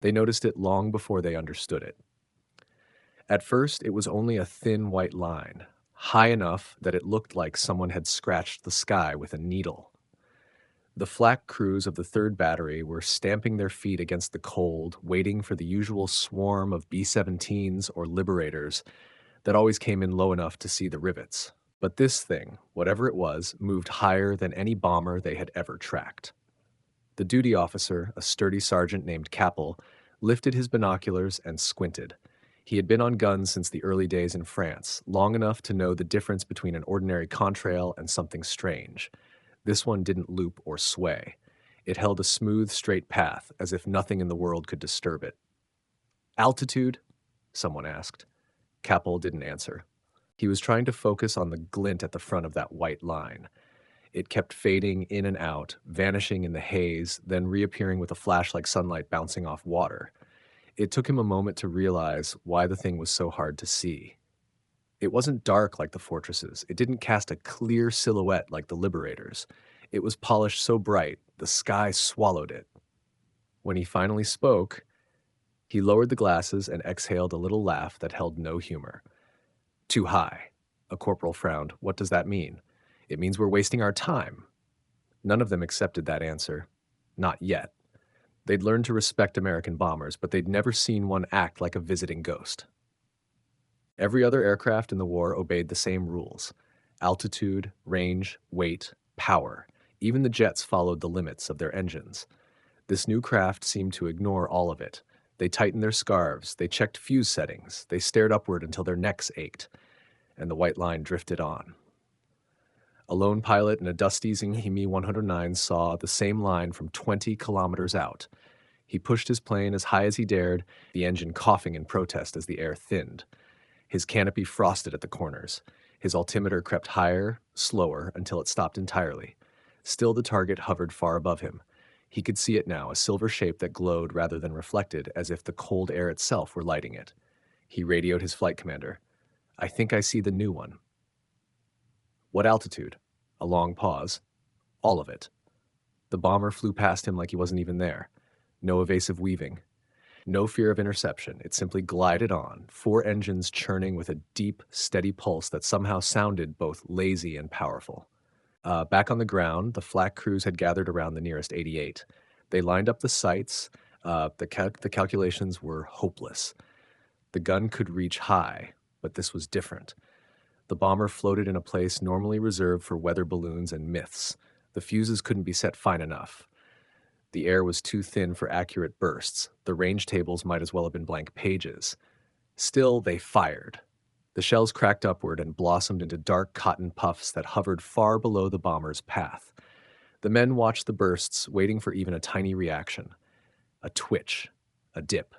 They noticed it long before they understood it. At first, it was only a thin white line, high enough that it looked like someone had scratched the sky with a needle. The flak crews of the third battery were stamping their feet against the cold, waiting for the usual swarm of B-17s or Liberators that always came in low enough to see the rivets. But this thing, whatever it was, moved higher than any bomber they had ever tracked. The duty officer, a sturdy sergeant named Kappel, lifted his binoculars and squinted. He had been on guns since the early days in France, long enough to know the difference between an ordinary contrail and something strange. This one didn't loop or sway. It held a smooth, straight path, as if nothing in the world could disturb it. "Altitude?" someone asked. Kappel didn't answer. He was trying to focus on the glint at the front of that white line. It kept fading in and out, vanishing in the haze, then reappearing with a flash like sunlight bouncing off water. It took him a moment to realize why the thing was so hard to see. It wasn't dark like the fortresses. It didn't cast a clear silhouette like the Liberators. It was polished so bright, the sky swallowed it. When he finally spoke, he lowered the glasses and exhaled a little laugh that held no humor. "Too high." A corporal frowned. "What does that mean?" "It means we're wasting our time." None of them accepted that answer. Not yet. They'd learned to respect American bombers, but they'd never seen one act like a visiting ghost. Every other aircraft in the war obeyed the same rules: altitude, range, weight, power. Even the jets followed the limits of their engines. This new craft seemed to ignore all of it. They tightened their scarves, they checked fuse settings, they stared upward until their necks ached, and the white line drifted on. A lone pilot in a dusty Zinghimi 109 saw the same line from 20 kilometers out. He pushed his plane as high as he dared, the engine coughing in protest as the air thinned. His canopy frosted at the corners. His altimeter crept higher, slower, until it stopped entirely. Still the target hovered far above him. He could see it now, a silver shape that glowed rather than reflected, as if the cold air itself were lighting it. He radioed his flight commander. "I think I see the new one." "What altitude?" A long pause. "All of it." The bomber flew past him like he wasn't even there. No evasive weaving. No fear of interception. It simply glided on, four engines churning with a deep, steady pulse that somehow sounded both lazy and powerful. Back on the ground, the flak crews had gathered around the nearest 88. They lined up the sights. The calculations were hopeless. The gun could reach high, but this was different. The bomber floated in a place normally reserved for weather balloons and myths. The fuses couldn't be set fine enough. The air was too thin for accurate bursts. The range tables might as well have been blank pages. Still, they fired. The shells cracked upward and blossomed into dark cotton puffs that hovered far below the bomber's path. The men watched the bursts, waiting for even a tiny reaction. A twitch, a dip,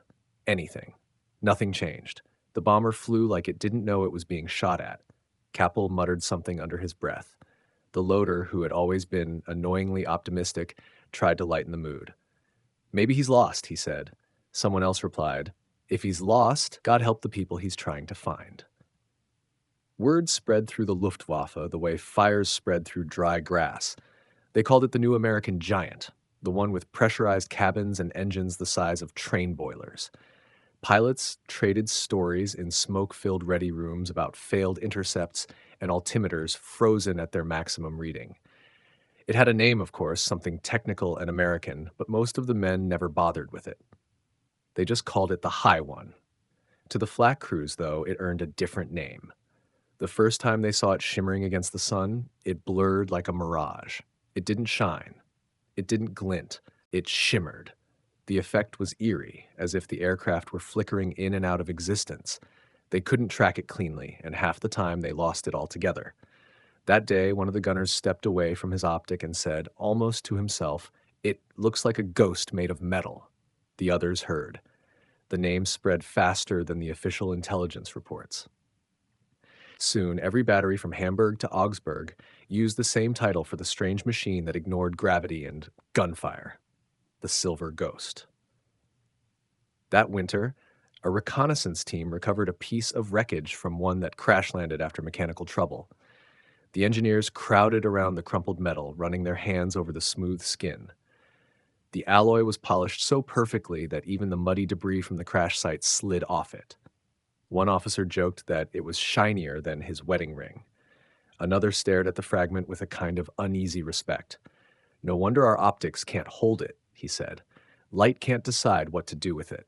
anything. Nothing changed. The bomber flew like it didn't know it was being shot at. Kappel muttered something under his breath. The loader, who had always been annoyingly optimistic, tried to lighten the mood. "Maybe he's lost," he said. Someone else replied, "If he's lost, God help the people he's trying to find." Word spread through the Luftwaffe the way fires spread through dry grass. They called it the new American giant, the one with pressurized cabins and engines the size of train boilers. Pilots traded stories in smoke-filled ready rooms about failed intercepts and altimeters frozen at their maximum reading. It had a name, of course, something technical and American, but most of the men never bothered with it. They just called it the High One. To the flak crews, though, it earned a different name. The first time they saw it shimmering against the sun, it blurred like a mirage. It didn't shine. It didn't glint. It shimmered. The effect was eerie, as if the aircraft were flickering in and out of existence. They couldn't track it cleanly, and half the time they lost it altogether. That day, one of the gunners stepped away from his optic and said, almost to himself, "It looks like a ghost made of metal." The others heard. The name spread faster than the official intelligence reports. Soon, every battery from Hamburg to Augsburg used the same title for the strange machine that ignored gravity and gunfire: the Silver Ghost. That winter, a reconnaissance team recovered a piece of wreckage from one that crash-landed after mechanical trouble. The engineers crowded around the crumpled metal, running their hands over the smooth skin. The alloy was polished so perfectly that even the muddy debris from the crash site slid off it. One officer joked that it was shinier than his wedding ring. Another stared at the fragment with a kind of uneasy respect. "No wonder our optics can't hold it," he said. "Light can't decide what to do with it."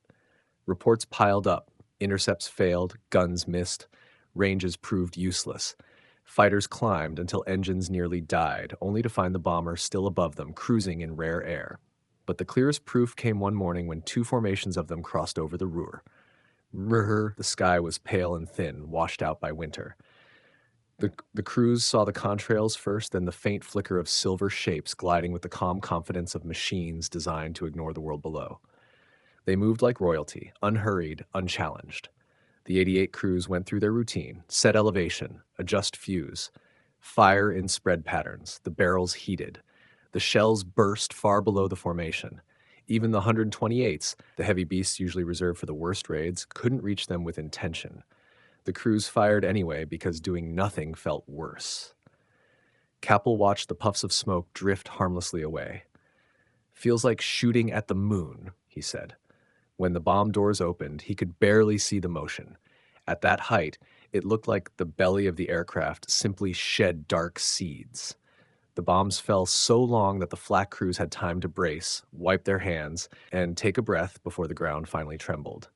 Reports piled up. Intercepts failed, guns missed, ranges proved useless. Fighters climbed until engines nearly died, only to find the bomber still above them, cruising in rare air. But the clearest proof came one morning when two formations of them crossed over the Ruhr. The sky was pale and thin, washed out by winter. The crews saw the contrails first, then the faint flicker of silver shapes gliding with the calm confidence of machines designed to ignore the world below. They moved like royalty, unhurried, unchallenged. The 88 crews went through their routine, set elevation, adjust fuse, fire in spread patterns, the barrels heated. The shells burst far below the formation. Even the 128s, the heavy beasts usually reserved for the worst raids, couldn't reach them with intention. The crews fired anyway because doing nothing felt worse. Kappel watched the puffs of smoke drift harmlessly away. "Feels like shooting at the moon," he said. When the bomb doors opened, he could barely see the motion. At that height, it looked like the belly of the aircraft simply shed dark seeds. The bombs fell so long that the flak crews had time to brace, wipe their hands, and take a breath before the ground finally trembled.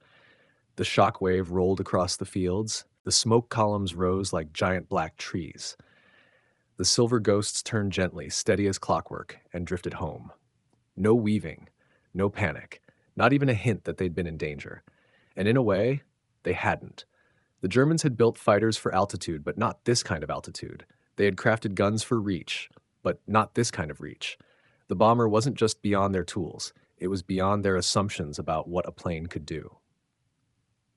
The shock wave rolled across the fields. The smoke columns rose like giant black trees. The silver ghosts turned gently, steady as clockwork, and drifted home. No weaving, no panic, not even a hint that they'd been in danger. And in a way, they hadn't. The Germans had built fighters for altitude, but not this kind of altitude. They had crafted guns for reach, but not this kind of reach. The bomber wasn't just beyond their tools. It was beyond their assumptions about what a plane could do.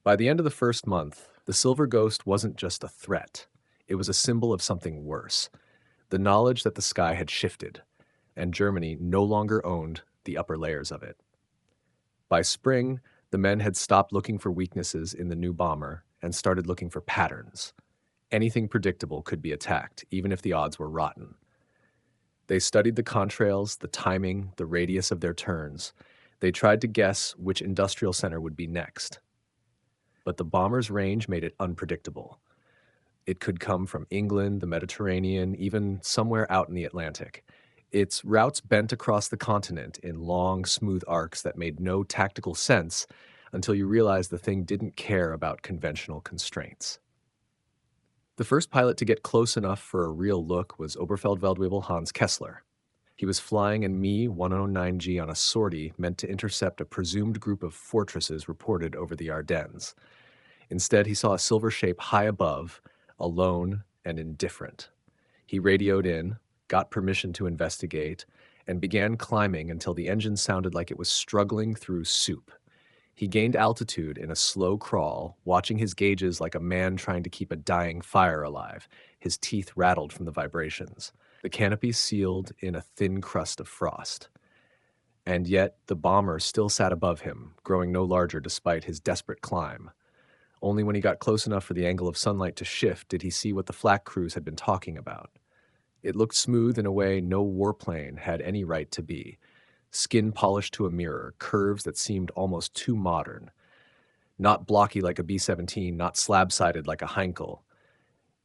By the end of the first month, the Silver Ghost wasn't just a threat. It was a symbol of something worse. The knowledge that the sky had shifted, and Germany no longer owned the upper layers of it. By spring, the men had stopped looking for weaknesses in the new bomber and started looking for patterns. Anything predictable could be attacked, even if the odds were rotten. They studied the contrails, the timing, the radius of their turns. They tried to guess which industrial center would be next. But the bomber's range made it unpredictable. It could come from England, the Mediterranean, even somewhere out in the Atlantic. Its routes bent across the continent in long, smooth arcs that made no tactical sense until you realized the thing didn't care about conventional constraints. The first pilot to get close enough for a real look was Oberfeldwebel Hans Kessler. He was flying in Me 109G on a sortie meant to intercept a presumed group of fortresses reported over the Ardennes. Instead, he saw a silver shape high above, alone and indifferent. He radioed in, got permission to investigate, and began climbing until the engine sounded like it was struggling through soup. He gained altitude in a slow crawl, watching his gauges like a man trying to keep a dying fire alive. His teeth rattled from the vibrations. The canopy sealed in a thin crust of frost. And yet the bomber still sat above him, growing no larger despite his desperate climb. Only when he got close enough for the angle of sunlight to shift did he see what the flak crews had been talking about. It looked smooth in a way no warplane had any right to be. Skin polished to a mirror, curves that seemed almost too modern. Not blocky like a B-17, not slab-sided like a Heinkel.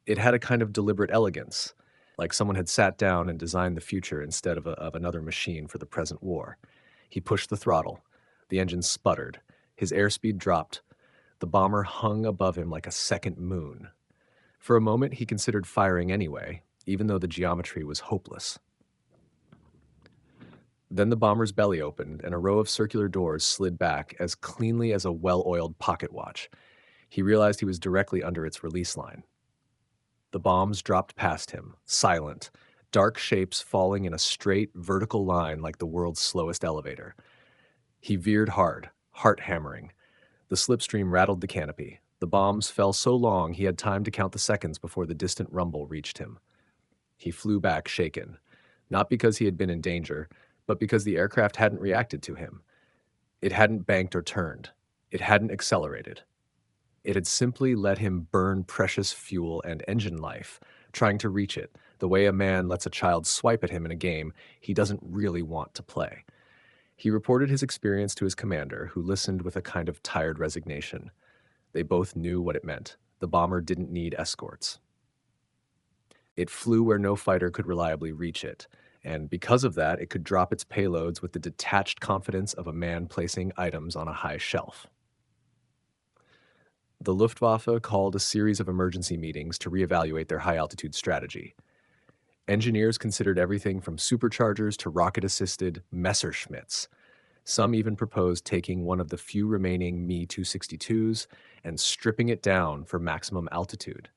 It had a kind of deliberate elegance, like someone had sat down and designed the future instead of another machine for the present war. He pushed the throttle. The engine sputtered. His airspeed dropped. The bomber hung above him like a second moon. For a moment, he considered firing anyway, even though the geometry was hopeless. Then the bomber's belly opened, and a row of circular doors slid back as cleanly as a well-oiled pocket watch. He realized he was directly under its release line. The bombs dropped past him, silent, dark shapes falling in a straight, vertical line like the world's slowest elevator. He veered hard, heart hammering. The slipstream rattled the canopy. The bombs fell so long he had time to count the seconds before the distant rumble reached him. He flew back shaken, not because he had been in danger, but because the aircraft hadn't reacted to him. It hadn't banked or turned. It hadn't accelerated. It had simply let him burn precious fuel and engine life, trying to reach it, the way a man lets a child swipe at him in a game he doesn't really want to play. He reported his experience to his commander, who listened with a kind of tired resignation. They both knew what it meant. The bomber didn't need escorts. It flew where no fighter could reliably reach it, and because of that, it could drop its payloads with the detached confidence of a man placing items on a high shelf. The Luftwaffe called a series of emergency meetings to reevaluate their high-altitude strategy. Engineers considered everything from superchargers to rocket-assisted Messerschmitts. Some even proposed taking one of the few remaining Me-262s and stripping it down for maximum altitude.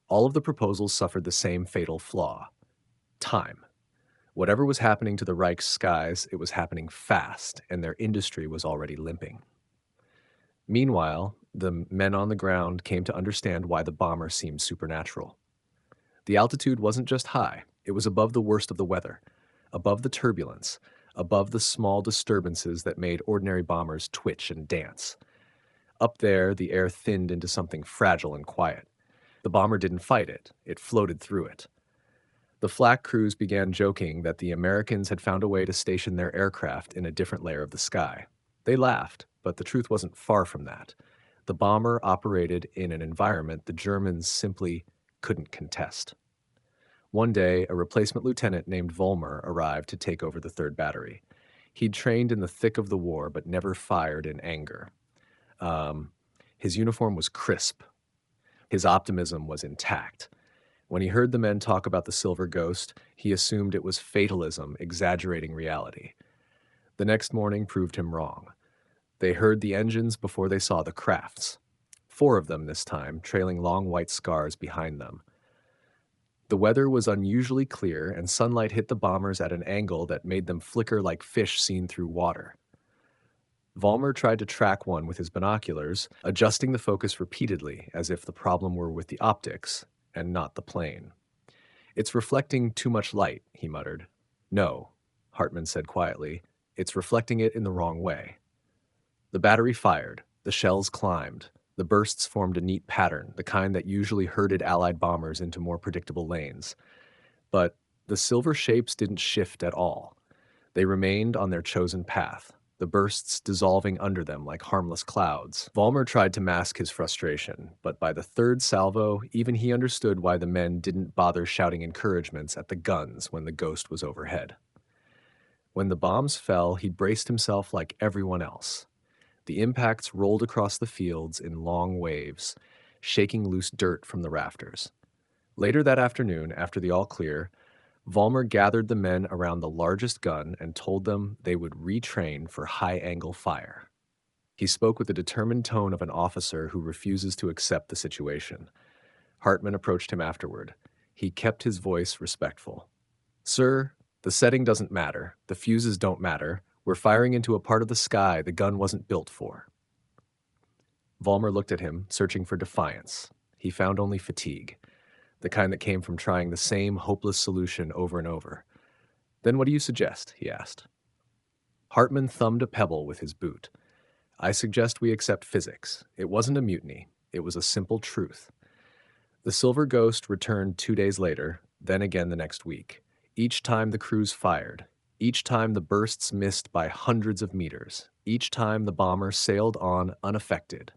All of the proposals suffered the same fatal flaw: time. Whatever was happening to the Reich's skies, it was happening fast, and their industry was already limping. Meanwhile, the men on the ground came to understand why the bomber seemed supernatural. The altitude wasn't just high, it was above the worst of the weather, above the turbulence, above the small disturbances that made ordinary bombers twitch and dance. Up there, the air thinned into something fragile and quiet. The bomber didn't fight it, it floated through it. The flak crews began joking that the Americans had found a way to station their aircraft in a different layer of the sky. They laughed, but the truth wasn't far from that. The bomber operated in an environment the Germans simply couldn't contest. One day, a replacement lieutenant named Vollmer arrived to take over the 3rd Battery. He'd trained in the thick of the war, but never fired in anger. His uniform was crisp. His optimism was intact. When he heard the men talk about the Silver Ghost, he assumed it was fatalism exaggerating reality. The next morning proved him wrong. They heard the engines before they saw the crafts. 4 of them this time, trailing long white scars behind them. The weather was unusually clear, and sunlight hit the bombers at an angle that made them flicker like fish seen through water. Vollmer tried to track one with his binoculars, adjusting the focus repeatedly as if the problem were with the optics and not the plane. "It's reflecting too much light," he muttered. "No," Hartmann said quietly, "it's reflecting it in the wrong way." The battery fired. The shells climbed. The bursts formed a neat pattern, the kind that usually herded Allied bombers into more predictable lanes. But the silver shapes didn't shift at all. They remained on their chosen path, the bursts dissolving under them like harmless clouds. Vollmer tried to mask his frustration, but by the 3rd salvo, even he understood why the men didn't bother shouting encouragements at the guns when the Ghost was overhead. When the bombs fell, he braced himself like everyone else. The impacts rolled across the fields in long waves, shaking loose dirt from the rafters. Later that afternoon, after the all-clear, Vollmer gathered the men around the largest gun and told them they would retrain for high-angle fire. He spoke with the determined tone of an officer who refuses to accept the situation. Hartmann approached him afterward. He kept his voice respectful. "Sir, the setting doesn't matter. The fuses don't matter. We're firing into a part of the sky the gun wasn't built for." Vollmer looked at him, searching for defiance. He found only fatigue, the kind that came from trying the same hopeless solution over and over. "Then what do you suggest?" he asked. Hartmann thumbed a pebble with his boot. "I suggest we accept physics. It wasn't a mutiny. It was a simple truth." The Silver Ghost returned 2 days later, then again the next week. Each time the crews fired. Each time the bursts missed by hundreds of meters. Each time the bomber sailed on unaffected.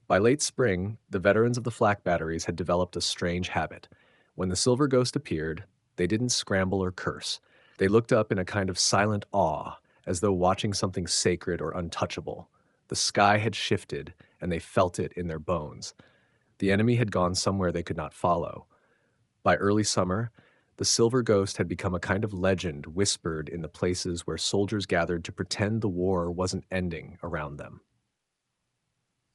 By late spring, the veterans of the flak batteries had developed a strange habit. When the Silver Ghost appeared, they didn't scramble or curse. They looked up in a kind of silent awe, as though watching something sacred or untouchable. The sky had shifted, and they felt it in their bones. The enemy had gone somewhere they could not follow. By early summer, the Silver Ghost had become a kind of legend whispered in the places where soldiers gathered to pretend the war wasn't ending around them.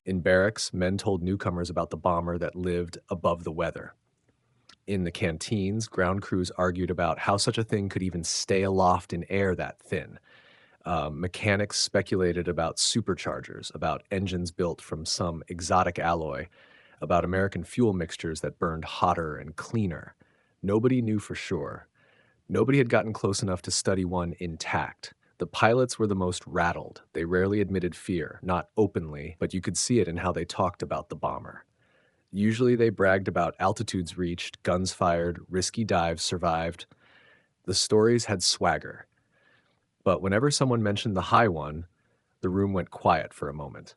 In barracks, men told newcomers about the bomber that lived above the weather. In the canteens, ground crews argued about how such a thing could even stay aloft in air that thin. Mechanics speculated about superchargers, about engines built from some exotic alloy, about American fuel mixtures that burned hotter and cleaner. Nobody knew for sure. Nobody had gotten close enough to study one intact. The pilots were the most rattled. They rarely admitted fear, not openly, but you could see it in how they talked about the bomber. Usually they bragged about altitudes reached, guns fired, risky dives survived. The stories had swagger. But whenever someone mentioned the high one, the room went quiet for a moment.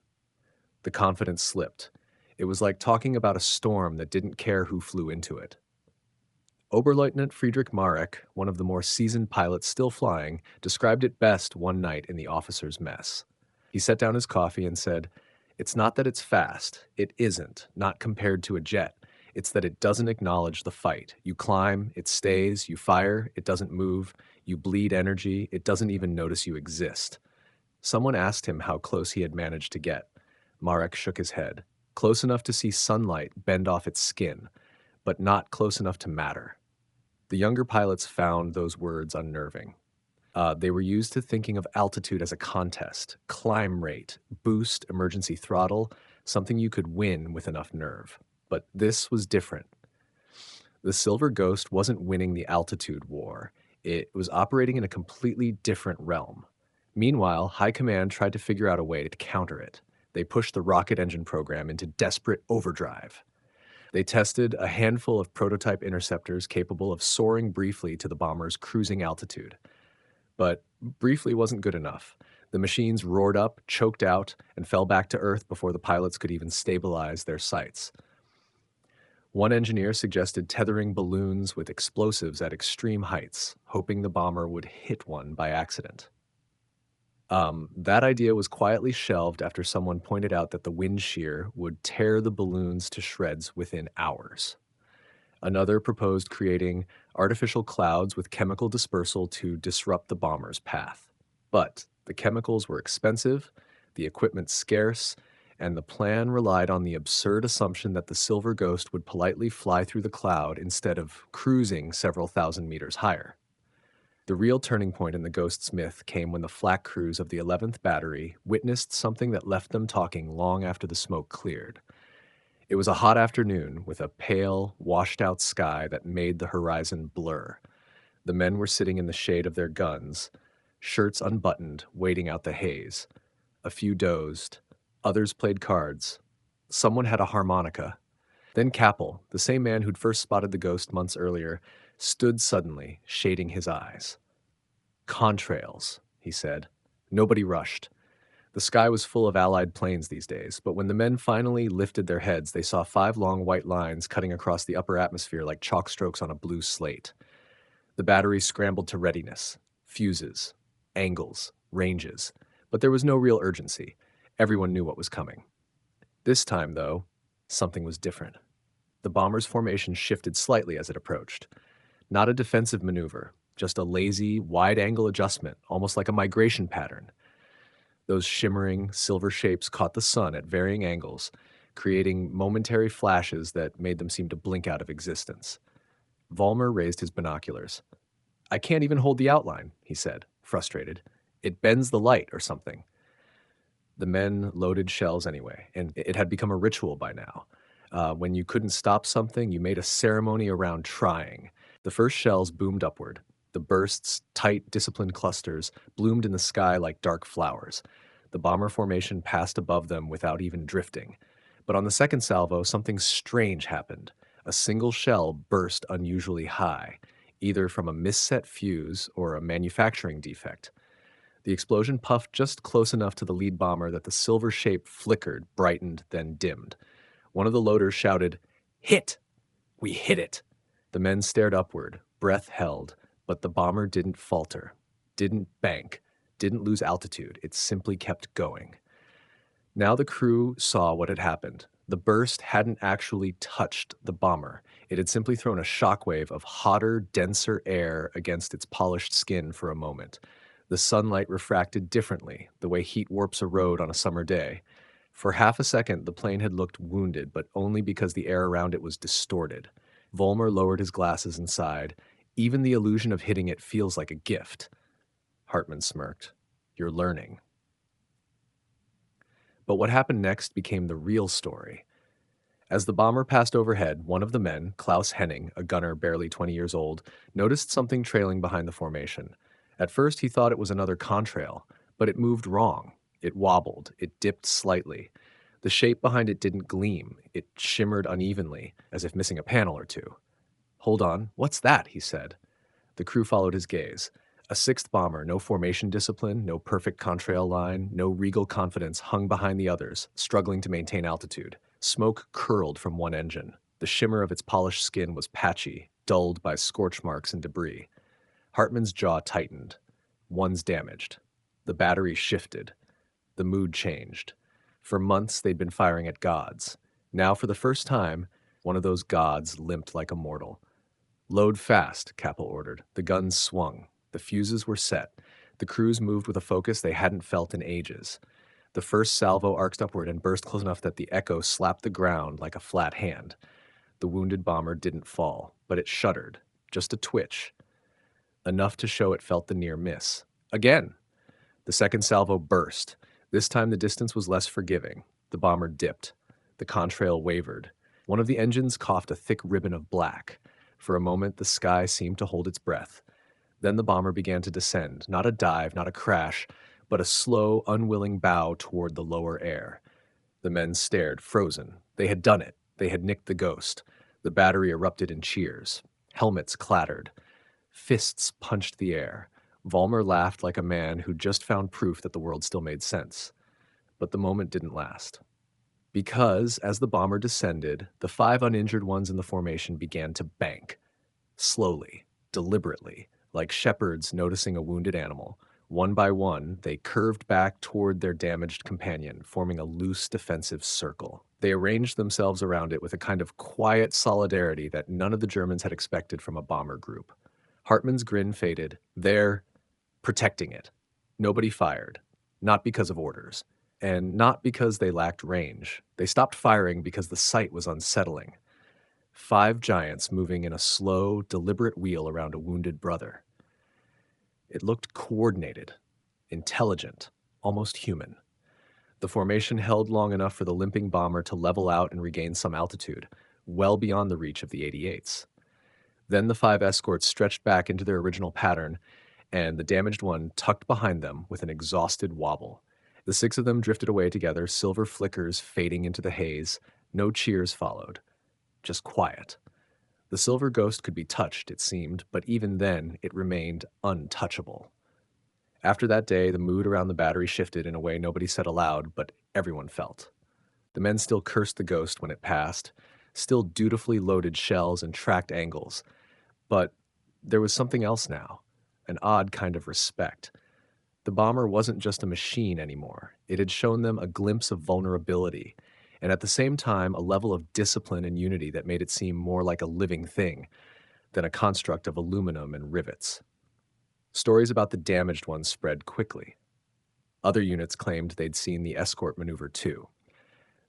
The confidence slipped. It was like talking about a storm that didn't care who flew into it. Oberleutnant Friedrich Marek, one of the more seasoned pilots still flying, described it best one night in the officers' mess. He set down his coffee and said, "It's not that it's fast. It isn't, not compared to a jet. It's that it doesn't acknowledge the fight. You climb, it stays. You fire, it doesn't move. You bleed energy, it doesn't even notice you exist." Someone asked him how close he had managed to get. Marek shook his head. Close enough to see sunlight bend off its skin, but not close enough to matter. The younger pilots found those words unnerving. They were used to thinking of altitude as a contest, climb rate, boost, emergency throttle, something you could win with enough nerve. But this was different. The Silver Ghost wasn't winning the altitude war. It was operating in a completely different realm. Meanwhile, High Command tried to figure out a way to counter it. They pushed the rocket engine program into desperate overdrive. They tested a handful of prototype interceptors capable of soaring briefly to the bomber's cruising altitude. But briefly wasn't good enough. The machines roared up, choked out, and fell back to Earth before the pilots could even stabilize their sights. One engineer suggested tethering balloons with explosives at extreme heights, hoping the bomber would hit one by accident. That idea was quietly shelved after someone pointed out that the wind shear would tear the balloons to shreds within hours. Another proposed creating artificial clouds with chemical dispersal to disrupt the bomber's path. But the chemicals were expensive, the equipment scarce, and the plan relied on the absurd assumption that the Silver Ghost would politely fly through the cloud instead of cruising several thousand meters higher. The real turning point in the Ghost's myth came when the flak crews of the 11th Battery witnessed something that left them talking long after the smoke cleared. It was a hot afternoon with a pale, washed-out sky that made the horizon blur. The men were sitting in the shade of their guns, shirts unbuttoned, waiting out the haze. A few dozed. Others played cards. Someone had a harmonica. Then Kappel, the same man who'd first spotted the ghost months earlier, stood suddenly, shading his eyes. "Contrails," he said. Nobody rushed. The sky was full of Allied planes these days, but when the men finally lifted their heads, they saw 5 long white lines cutting across the upper atmosphere like chalk strokes on a blue slate. The battery scrambled to readiness. Fuses, angles, ranges. But there was no real urgency. Everyone knew what was coming. This time, though, something was different. The bomber's formation shifted slightly as it approached. Not a defensive maneuver, just a lazy, wide-angle adjustment, almost like a migration pattern. Those shimmering, silver shapes caught the sun at varying angles, creating momentary flashes that made them seem to blink out of existence. Vollmer raised his binoculars. "I can't even hold the outline," he said, frustrated. "It bends the light or something." The men loaded shells anyway, and it had become a ritual by now. When you couldn't stop something, you made a ceremony around trying. The first shells boomed upward. The bursts, tight, disciplined clusters, bloomed in the sky like dark flowers. The bomber formation passed above them without even drifting. But on the second salvo, something strange happened. A single shell burst unusually high, either from a misset fuse or a manufacturing defect. The explosion puffed just close enough to the lead bomber that the silver shape flickered, brightened, then dimmed. One of the loaders shouted, "Hit! We hit it!" The men stared upward, breath held, but the bomber didn't falter, didn't bank, didn't lose altitude. It simply kept going. Now the crew saw what had happened. The burst hadn't actually touched the bomber. It had simply thrown a shockwave of hotter, denser air against its polished skin for a moment. The sunlight refracted differently, the way heat warps a road on a summer day. For half a second, the plane had looked wounded, but only because the air around it was distorted. Vollmer lowered his glasses and sighed. "Even the illusion of hitting it feels like a gift." Hartman smirked. "You're learning." But what happened next became the real story. As the bomber passed overhead, one of the men, Klaus Henning, a gunner barely 20 years old, noticed something trailing behind the formation. At first he thought it was another contrail, but it moved wrong. It wobbled, it dipped slightly. The shape behind it didn't gleam, it shimmered unevenly, as if missing a panel or two. "Hold on, what's that?" he said. The crew followed his gaze. A sixth bomber, no formation discipline, no perfect contrail line, no regal confidence, hung behind the others, struggling to maintain altitude. Smoke curled from one engine. The shimmer of its polished skin was patchy, dulled by scorch marks and debris. Hartman's jaw tightened. One's damaged. The battery shifted. The mood changed. For months, they'd been firing at gods. Now, for the first time, one of those gods limped like a mortal. Load fast, Kappel ordered. The guns swung. The fuses were set. The crews moved with a focus they hadn't felt in ages. The first salvo arced upward and burst close enough that the echo slapped the ground like a flat hand. The wounded bomber didn't fall, but it shuddered. Just a twitch. Enough to show it felt the near miss. Again! The second salvo burst. This time the distance was less forgiving. The bomber dipped. The contrail wavered. One of the engines coughed a thick ribbon of black. For a moment, the sky seemed to hold its breath. Then the bomber began to descend, not a dive, not a crash, but a slow, unwilling bow toward the lower air. The men stared, frozen. They had done it. They had nicked the ghost. The battery erupted in cheers. Helmets clattered. Fists punched the air. Vollmer laughed like a man who'd just found proof that the world still made sense. But the moment didn't last. Because, as the bomber descended, the 5 uninjured ones in the formation began to bank. Slowly, deliberately, like shepherds noticing a wounded animal. One by one, they curved back toward their damaged companion, forming a loose defensive circle. They arranged themselves around it with a kind of quiet solidarity that none of the Germans had expected from a bomber group. Hartmann's grin faded. They're protecting it. Nobody fired. Not because of orders. And not because they lacked range. They stopped firing because the sight was unsettling. 5 giants moving in a slow, deliberate wheel around a wounded brother. It looked coordinated, intelligent, almost human. The formation held long enough for the limping bomber to level out and regain some altitude, well beyond the reach of the 88s. Then the 5 escorts stretched back into their original pattern, and the damaged one tucked behind them with an exhausted wobble. The 6 of them drifted away together, silver flickers fading into the haze. No cheers followed. Just quiet. The silver ghost could be touched, it seemed, but even then, it remained untouchable. After that day, the mood around the battery shifted in a way nobody said aloud, but everyone felt. The men still cursed the ghost when it passed, still dutifully loaded shells and tracked angles. But there was something else now, an odd kind of respect. The bomber wasn't just a machine anymore. It had shown them a glimpse of vulnerability, and at the same time a level of discipline and unity that made it seem more like a living thing than a construct of aluminum and rivets. Stories about the damaged ones spread quickly. Other units claimed they'd seen the escort maneuver too.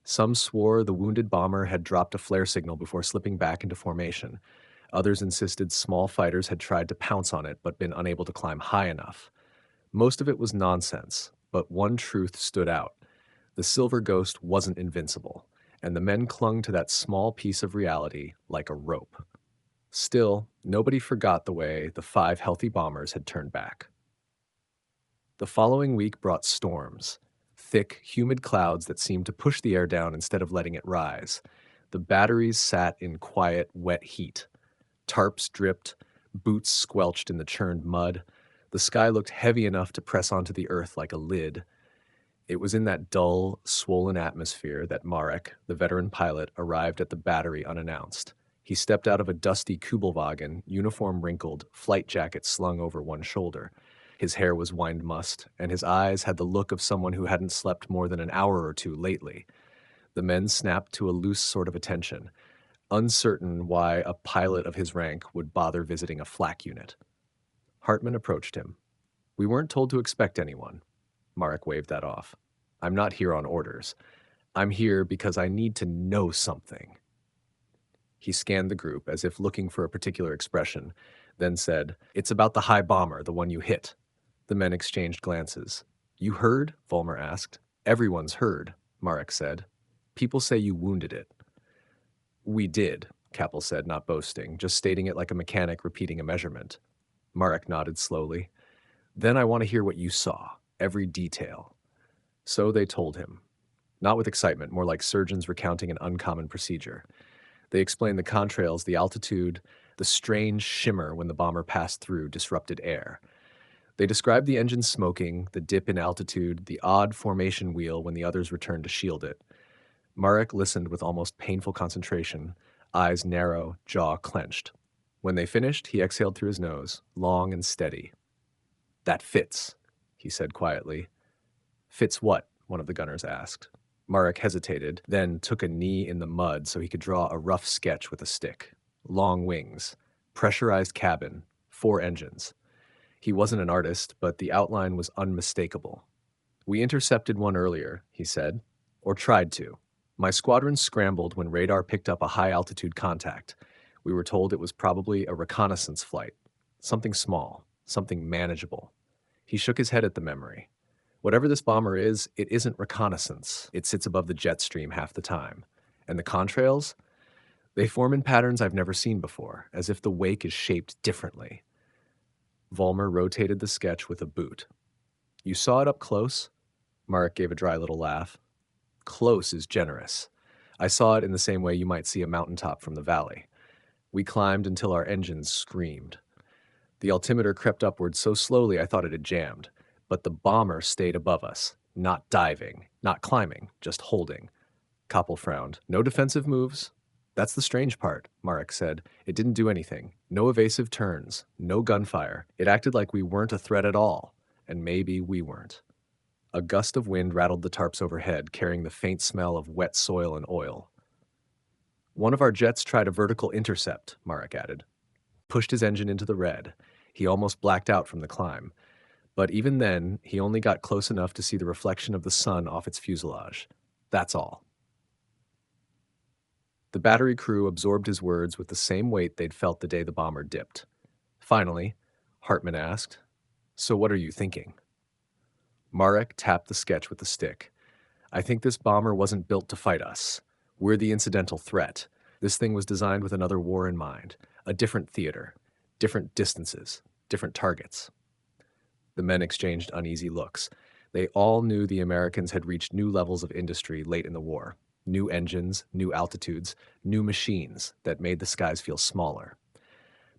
Some swore the wounded bomber had dropped a flare signal before slipping back into formation. Others insisted small fighters had tried to pounce on it but been unable to climb high enough. Most of it was nonsense, but one truth stood out. The silver ghost wasn't invincible, and the men clung to that small piece of reality like a rope. Still, nobody forgot the way the 5 healthy bombers had turned back. The following week brought storms, thick, humid clouds that seemed to push the air down instead of letting it rise. The batteries sat in quiet, wet heat. Tarps dripped, boots squelched in the churned mud. The sky looked heavy enough to press onto the earth like a lid. It was in that dull, swollen atmosphere that Marek, the veteran pilot, arrived at the battery unannounced. He stepped out of a dusty Kubelwagen, uniform wrinkled, flight jacket slung over one shoulder. His hair was wined mussed, and his eyes had the look of someone who hadn't slept more than an hour or two lately. The men snapped to a loose sort of attention, uncertain why a pilot of his rank would bother visiting a flak unit. Hartmann approached him. "We weren't told to expect anyone." Marek waved that off. "I'm not here on orders. I'm here because I need to know something." He scanned the group as if looking for a particular expression, then said, "It's about the high bomber, the one you hit." The men exchanged glances. "You heard?" Vollmer asked. "Everyone's heard," Marek said. "People say you wounded it." "We did," Kappel said, not boasting, just stating it like a mechanic repeating a measurement. Marek nodded slowly. "Then I want to hear what you saw, every detail." So they told him. Not with excitement, more like surgeons recounting an uncommon procedure. They explained the contrails, the altitude, the strange shimmer when the bomber passed through disrupted air. They described the engine smoking, the dip in altitude, the odd formation wheel when the others returned to shield it. Marek listened with almost painful concentration, eyes narrow, jaw clenched. When they finished, he exhaled through his nose, long and steady. "That fits," he said quietly. "Fits what?" one of the gunners asked. Marek hesitated, then took a knee in the mud so he could draw a rough sketch with a stick. Long wings, pressurized cabin, 4 engines. He wasn't an artist, but the outline was unmistakable. "We intercepted one earlier," he said, "or tried to. My squadron scrambled when radar picked up a high-altitude contact. We were told it was probably a reconnaissance flight. Something small, something manageable." He shook his head at the memory. "Whatever this bomber is, it isn't reconnaissance. It sits above the jet stream half the time. And the contrails? They form in patterns I've never seen before, as if the wake is shaped differently." Vollmer rotated the sketch with a boot. "You saw it up close?" Marek gave a dry little laugh. "Close is generous. I saw it in the same way you might see a mountaintop from the valley. We climbed until our engines screamed. The altimeter crept upward so slowly I thought it had jammed, but the bomber stayed above us, not diving, not climbing, just holding." Kappel frowned. "No defensive moves?" "That's the strange part," Marek said. "It didn't do anything. No evasive turns, no gunfire. It acted like we weren't a threat at all, and maybe we weren't." A gust of wind rattled the tarps overhead, carrying the faint smell of wet soil and oil. "One of our jets tried a vertical intercept," Marek added. Pushed his engine into the red. He almost blacked out from the climb. But even then, he only got close enough to see the reflection of the sun off its fuselage. That's all. The battery crew absorbed his words with the same weight they'd felt the day the bomber dipped. Finally, Hartman asked, "So what are you thinking?" Marek tapped the sketch with the stick. "I think this bomber wasn't built to fight us. We're the incidental threat. This thing was designed with another war in mind, a different theater, different distances, different targets." The men exchanged uneasy looks. They all knew the Americans had reached new levels of industry late in the war. New engines, new altitudes, new machines that made the skies feel smaller.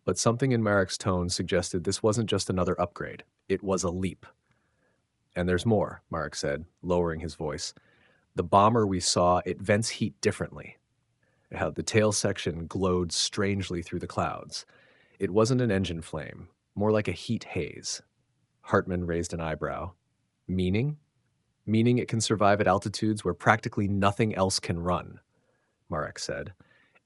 But something in Marek's tone suggested this wasn't just another upgrade. It was a leap. "And there's more," Marek said, lowering his voice. "The bomber we saw, it vents heat differently." How the tail section glowed strangely through the clouds. It wasn't an engine flame, more like a heat haze. Hartman raised an eyebrow. "Meaning?" "Meaning it can survive at altitudes where practically nothing else can run," Marek said.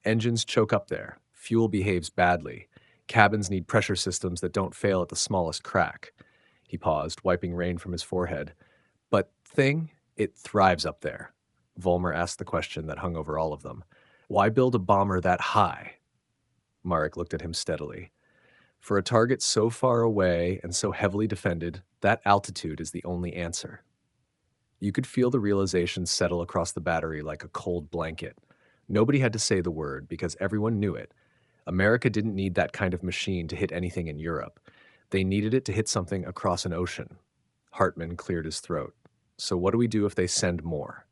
"Engines choke up there. Fuel behaves badly. Cabins need pressure systems that don't fail at the smallest crack." He paused, wiping rain from his forehead. "But thing, it thrives up there." Vollmer asked the question that hung over all of them. "Why build a bomber that high?" Marek looked at him steadily. "For a target so far away and so heavily defended, that altitude is the only answer." You could feel the realization settle across the battery like a cold blanket. Nobody had to say the word because everyone knew it. America didn't need that kind of machine to hit anything in Europe. They needed it to hit something across an ocean. Hartman cleared his throat. "So what do we do if they send more?"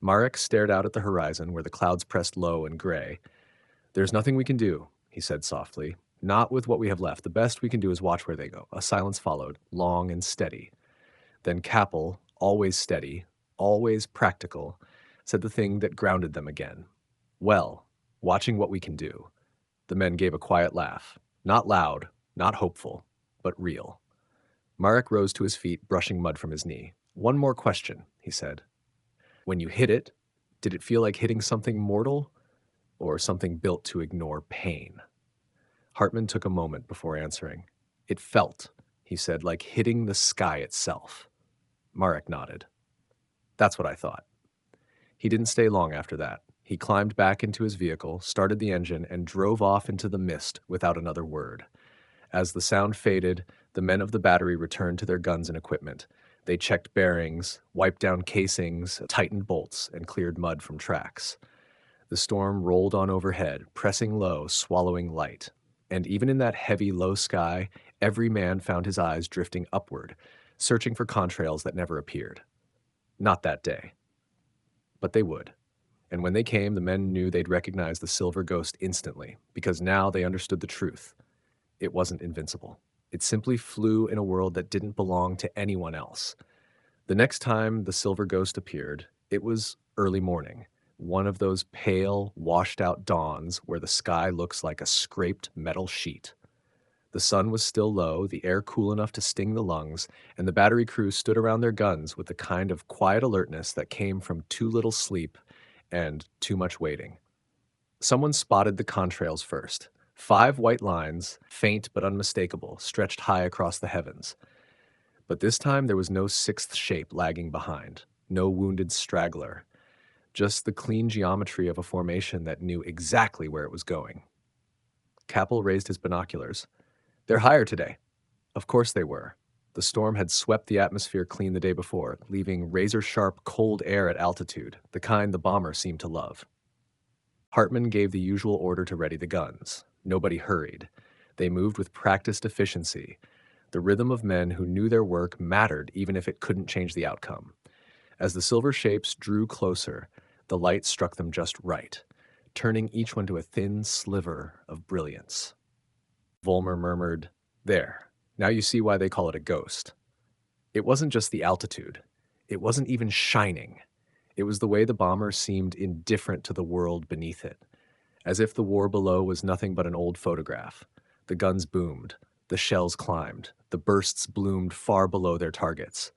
Marek stared out at the horizon where the clouds pressed low and gray. "There's nothing we can do," he said softly. "Not with what we have left. The best we can do is watch where they go." A silence followed, long and steady. Then Kappel, always steady, always practical, said the thing that grounded them again. "Well, watching what we can do." The men gave a quiet laugh. Not loud, not hopeful, but real. Marek rose to his feet, brushing mud from his knee. "One more question," he said. "When you hit it, did it feel like hitting something mortal or something built to ignore pain?" Hartman took a moment before answering. "It felt," he said, "like hitting the sky itself." Marek nodded. "That's what I thought." He didn't stay long after that. He climbed back into his vehicle, started the engine, and drove off into the mist without another word. As the sound faded, the men of the battery returned to their guns and equipment. They checked bearings, wiped down casings, tightened bolts, and cleared mud from tracks. The storm rolled on overhead, pressing low, swallowing light. And even in that heavy, low sky, every man found his eyes drifting upward, searching for contrails that never appeared. Not that day. But they would. And when they came, the men knew they'd recognize the silver ghost instantly, because now they understood the truth. It wasn't invincible. It simply flew in a world that didn't belong to anyone else. The next time the silver ghost appeared, it was early morning, one of those pale, washed-out dawns where the sky looks like a scraped metal sheet. The sun was still low, the air cool enough to sting the lungs, and the battery crew stood around their guns with the kind of quiet alertness that came from too little sleep and too much waiting. Someone spotted the contrails first. 5 white lines, faint but unmistakable, stretched high across the heavens. But this time there was no sixth shape lagging behind, no wounded straggler, just the clean geometry of a formation that knew exactly where it was going. Kappel raised his binoculars. "They're higher today." Of course they were. The storm had swept the atmosphere clean the day before, leaving razor-sharp, cold air at altitude, the kind the bomber seemed to love. Hartman gave the usual order to ready the guns. Nobody hurried. They moved with practiced efficiency. The rhythm of men who knew their work mattered even if it couldn't change the outcome. As the silver shapes drew closer, the light struck them just right, turning each one to a thin sliver of brilliance. Volmer murmured, "There, now you see why they call it a ghost." It wasn't just the altitude. It wasn't even shining. It was the way the bomber seemed indifferent to the world beneath it, as if the war below was nothing but an old photograph. The guns boomed, the shells climbed, the bursts bloomed far below their targets.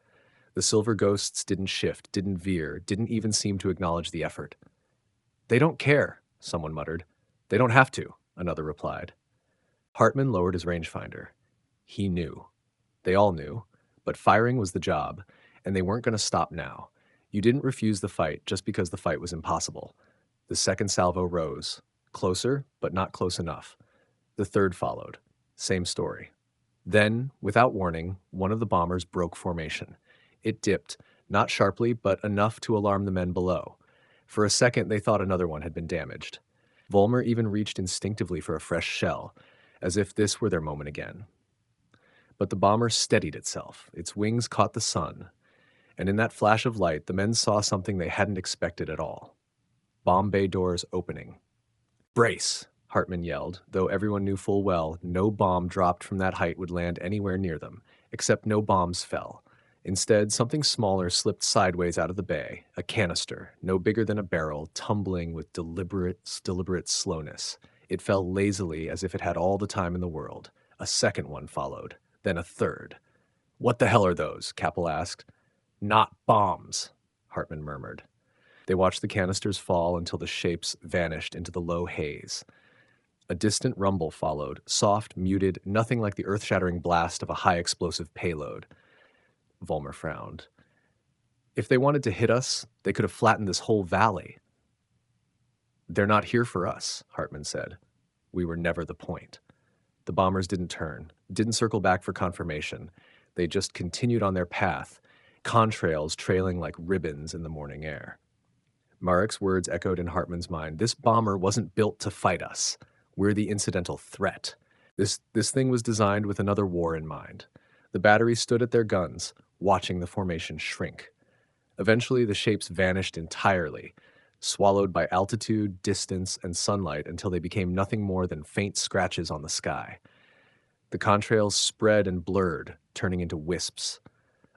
The silver ghosts didn't shift, didn't veer, didn't even seem to acknowledge the effort. "They don't care," someone muttered. "They don't have to," another replied. Hartman lowered his rangefinder. He knew. They all knew, but firing was the job, and they weren't going to stop now. You didn't refuse the fight just because the fight was impossible. The second salvo rose, closer, but not close enough. The third followed. Same story. Then, without warning, one of the bombers broke formation. It dipped, not sharply, but enough to alarm the men below. For a second, they thought another one had been damaged. Volmer even reached instinctively for a fresh shell, as if this were their moment again. But the bomber steadied itself. Its wings caught the sun, and in that flash of light, the men saw something they hadn't expected at all. Bomb bay doors opening. "Brace!" Hartman yelled, though everyone knew full well no bomb dropped from that height would land anywhere near them, except no bombs fell. Instead, something smaller slipped sideways out of the bay, a canister, no bigger than a barrel, tumbling with deliberate slowness. It fell lazily as if it had all the time in the world. A second one followed, then a third. "What the hell are those?" Kappel asked. "Not bombs," Hartman murmured. They watched the canisters fall until the shapes vanished into the low haze. A distant rumble followed, soft, muted, nothing like the earth-shattering blast of a high-explosive payload. Volmer frowned. "If they wanted to hit us, they could have flattened this whole valley." "They're not here for us," Hartman said. "We were never the point." The bombers didn't turn, didn't circle back for confirmation. They just continued on their path, contrails trailing like ribbons in the morning air. Marek's words echoed in Hartman's mind. This bomber wasn't built to fight us. We're the incidental threat. This thing was designed with another war in mind. The batteries stood at their guns, watching the formation shrink. Eventually, the shapes vanished entirely, swallowed by altitude, distance, and sunlight until they became nothing more than faint scratches on the sky. The contrails spread and blurred, turning into wisps.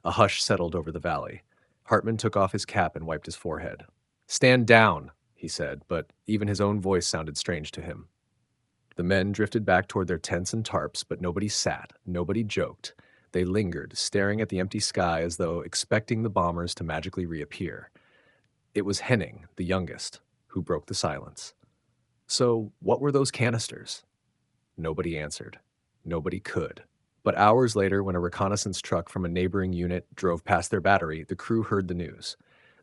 A hush settled over the valley. Hartman took off his cap and wiped his forehead. "Stand down," he said, but even his own voice sounded strange to him. The men drifted back toward their tents and tarps, but nobody sat, nobody joked. They lingered, staring at the empty sky as though expecting the bombers to magically reappear. It was Henning, the youngest, who broke the silence. "So, what were those canisters?" Nobody answered. Nobody could. But hours later, when a reconnaissance truck from a neighboring unit drove past their battery, the crew heard the news.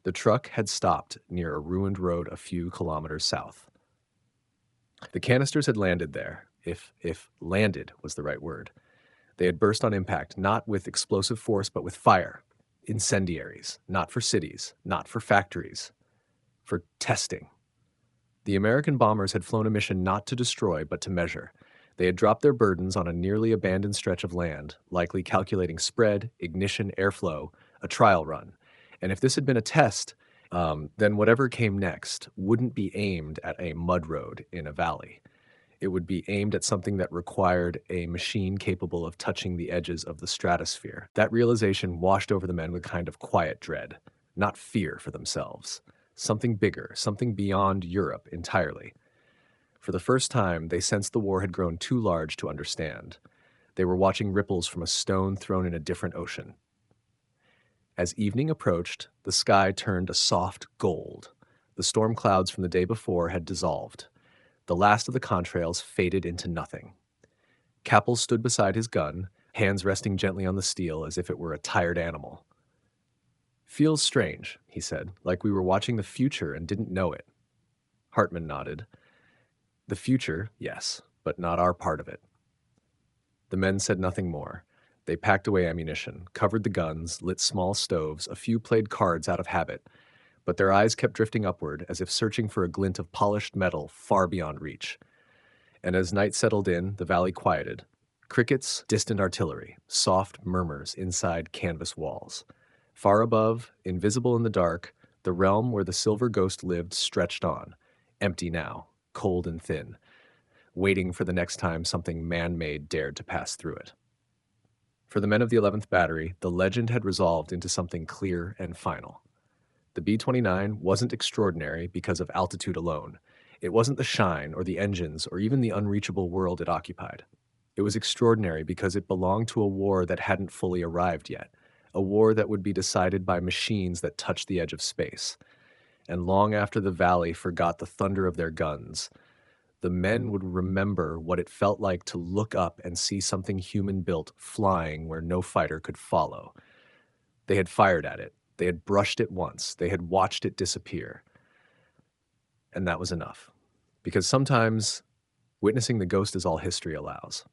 The truck had stopped near a ruined road a few kilometers south. The canisters had landed there, if landed was the right word. They had burst on impact, not with explosive force, but with fire. Incendiaries, not for cities, not for factories, for testing. The American bombers had flown a mission not to destroy, but to measure. They had dropped their burdens on a nearly abandoned stretch of land, likely calculating spread, ignition, airflow, a trial run. And if this had been a test, then whatever came next wouldn't be aimed at a mud road in a valley. It would be aimed at something that required a machine capable of touching the edges of the stratosphere. That realization washed over the men with kind of quiet dread, not fear for themselves. Something bigger, something beyond Europe entirely. For the first time, they sensed the war had grown too large to understand. They were watching ripples from a stone thrown in a different ocean. As evening approached, the sky turned a soft gold. The storm clouds from the day before had dissolved. The last of the contrails faded into nothing. Kappel stood beside his gun, hands resting gently on the steel as if it were a tired animal. "Feels strange," he said, "like we were watching the future and didn't know it." Hartman nodded. "The future, yes, but not our part of it." The men said nothing more. They packed away ammunition, covered the guns, lit small stoves, a few played cards out of habit, but their eyes kept drifting upward as if searching for a glint of polished metal far beyond reach. And as night settled in, the valley quieted. Crickets, distant artillery, soft murmurs inside canvas walls. Far above, invisible in the dark, the realm where the silver ghost lived stretched on, empty now, cold and thin, waiting for the next time something man-made dared to pass through it. For the men of the 11th Battery, the legend had resolved into something clear and final. The B-29 wasn't extraordinary because of altitude alone. It wasn't the shine or the engines or even the unreachable world it occupied. It was extraordinary because it belonged to a war that hadn't fully arrived yet, a war that would be decided by machines that touched the edge of space. And long after the valley forgot the thunder of their guns, the men would remember what it felt like to look up and see something human-built flying where no fighter could follow. They had fired at it. They had brushed it once. They had watched it disappear. And that was enough. Because sometimes witnessing the ghost is all history allows.